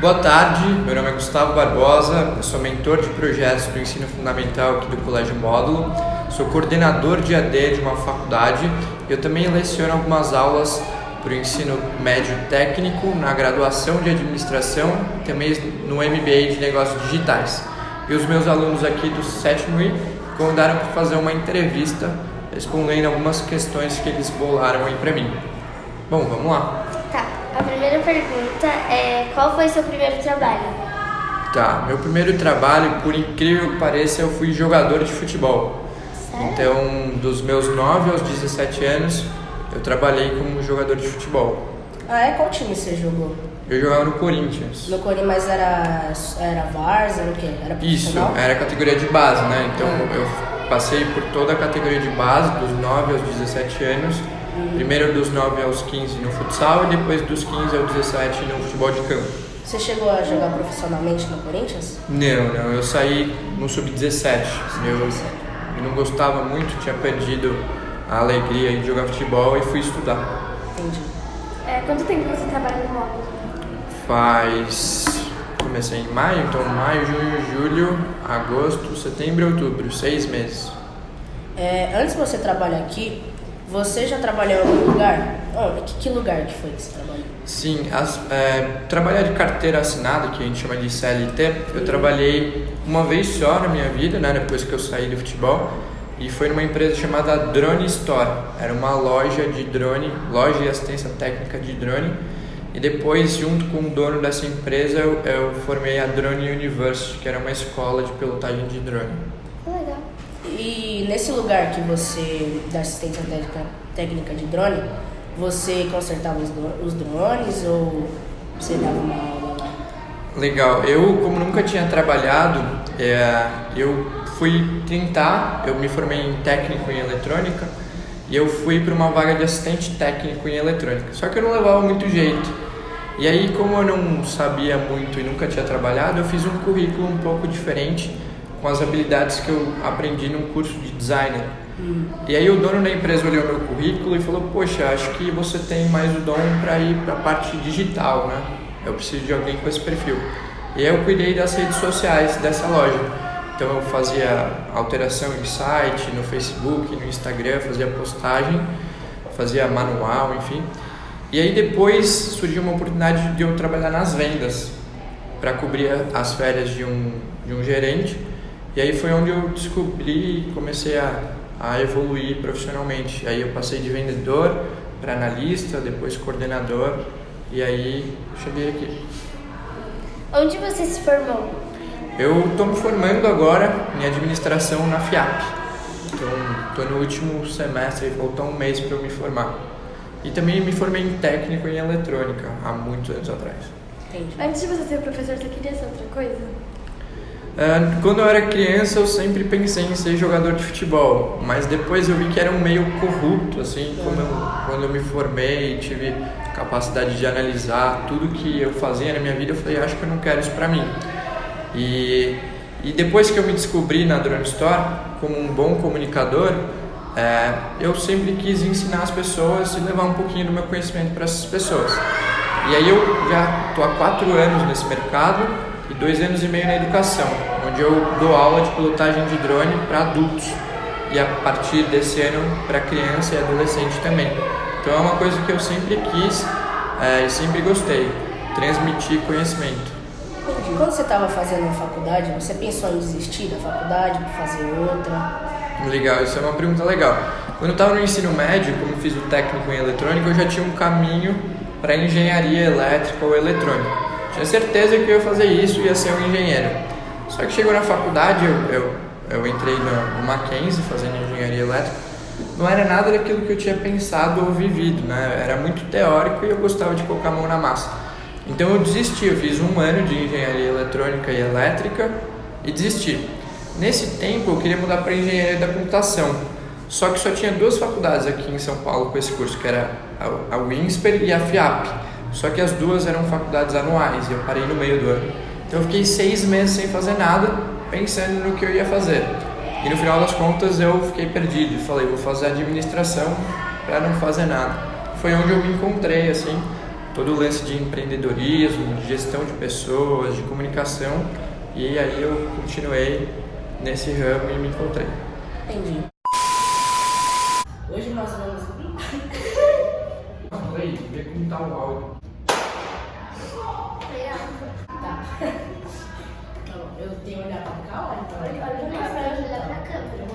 Boa tarde, meu nome é Gustavo Barbosa, eu sou mentor de projetos do ensino fundamental aqui do Colégio Módulo, sou coordenador de AD de uma faculdade e eu também leciono algumas aulas para o ensino médio técnico, na graduação de administração e também no MBA de negócios digitais. E os meus alunos aqui do sétimo I convidaram para fazer uma entrevista respondendo algumas questões que eles bolaram aí para mim. Bom, vamos lá. Tá, a primeira pergunta é: qual foi seu primeiro trabalho? Tá, meu primeiro trabalho, por incrível que pareça, eu fui jogador de futebol. Sério? Então, dos meus 9 aos 17 anos, eu trabalhei como jogador de futebol. Ah, é? Qual time você jogou? Eu jogava no Corinthians. No Corinthians, mas era Várzea, era o quê? Era Isso, profissional? era a categoria de base, né? Então, eu passei por toda a categoria de base, dos 9 aos 17 anos. Primeiro dos 9 aos 15 no futsal e depois dos 15 aos 17 no futebol de campo. Você chegou a jogar profissionalmente no Corinthians? Não, eu saí no sub-17. Eu não gostava muito, tinha perdido a alegria de jogar futebol e fui estudar. Entendi. Quanto tempo você trabalha no módulo? Comecei em maio, então maio, junho, julho, agosto, setembro e outubro, 6 meses. Antes de você trabalhar aqui, você já trabalhou em algum lugar? Que lugar que foi que você trabalhou? Sim, trabalhar de carteira assinada, que a gente chama de CLT, eu trabalhei uma vez só na minha vida, né, depois que eu saí do futebol, e foi numa empresa chamada Drone Store. Era uma loja de drone, loja e assistência técnica de drone, e depois, junto com o dono dessa empresa, eu formei a Drone University, que era uma escola de pilotagem de drone. Legal. E nesse lugar que você, da assistência técnica de drone, você consertava os drones ou você dava uma aula lá? Legal, eu como nunca tinha trabalhado, eu fui tentar, eu me formei em técnico em eletrônica e eu fui para uma vaga de assistente técnico em eletrônica, só que eu não levava muito jeito. E aí, como eu não sabia muito e nunca tinha trabalhado, eu fiz um currículo um pouco diferente com as habilidades que eu aprendi num curso de designer. E aí o dono da empresa olhou meu currículo e falou: poxa, acho que você tem mais o dom para ir para a parte digital, né? Eu preciso de alguém com esse perfil. E aí eu cuidei das redes sociais dessa loja. Então eu fazia alteração em site, no Facebook, no Instagram, fazia postagem, fazia manual, enfim. E aí depois surgiu uma oportunidade de eu trabalhar nas vendas para cobrir as férias de um gerente. E aí foi onde eu descobri e comecei a evoluir profissionalmente. Aí eu passei de vendedor para analista, depois coordenador, e aí cheguei aqui. Onde você se formou? Eu estou me formando agora em administração na FIAP. Então, estou no último semestre, falta um mês para eu me formar. E também me formei em técnico em eletrônica, há muitos anos atrás. Entendi. Antes de você ser professor, você queria ser outra coisa? Quando eu era criança, eu sempre pensei em ser jogador de futebol, mas depois eu vi que era um meio corrupto, assim, quando eu me formei e tive capacidade de analisar tudo que eu fazia na minha vida, eu falei: acho que eu não quero isso pra mim. E depois que eu me descobri na Drone Store como um bom comunicador, eu sempre quis ensinar as pessoas e levar um pouquinho do meu conhecimento para essas pessoas. E aí eu já estou há 4 anos nesse mercado e 2 anos e meio na educação, onde eu dou aula de pilotagem de drone para adultos e a partir desse ano para criança e adolescente também. Então é uma coisa que eu sempre quis e sempre gostei, transmitir conhecimento. Quando você estava fazendo a faculdade, você pensou em desistir da faculdade para fazer outra? Legal, isso é uma pergunta legal. Quando eu estava no ensino médio, como fiz o técnico em eletrônica, eu já tinha um caminho para engenharia elétrica ou eletrônica. Tinha certeza que eu ia fazer isso e ia ser um engenheiro. Só que chegou na faculdade, eu entrei no Mackenzie fazendo engenharia elétrica. Não era nada daquilo que eu tinha pensado ou vivido, né? Era muito teórico e eu gostava de colocar a mão na massa. Então eu desisti, eu fiz 1 ano de engenharia eletrônica e elétrica e desisti. Nesse tempo eu queria mudar para engenharia da computação, só que só tinha 2 faculdades aqui em São Paulo com esse curso, que era a UINSPER e a FIAP. Só que as 2 eram faculdades anuais e eu parei no meio do ano. Então eu fiquei 6 meses sem fazer nada, pensando no que eu ia fazer. E no final das contas eu fiquei perdido e falei: vou fazer administração para não fazer nada. Foi onde eu me encontrei, assim, todo o lance de empreendedorismo, de gestão de pessoas, de comunicação, e aí eu continuei nesse ramo e me encontrei. Entendi. Hoje nós vamos... Aí, vê como tá o áudio. Tá. Então, eu tenho que olhar pra cá, olha pra lá. Olha pra câmera.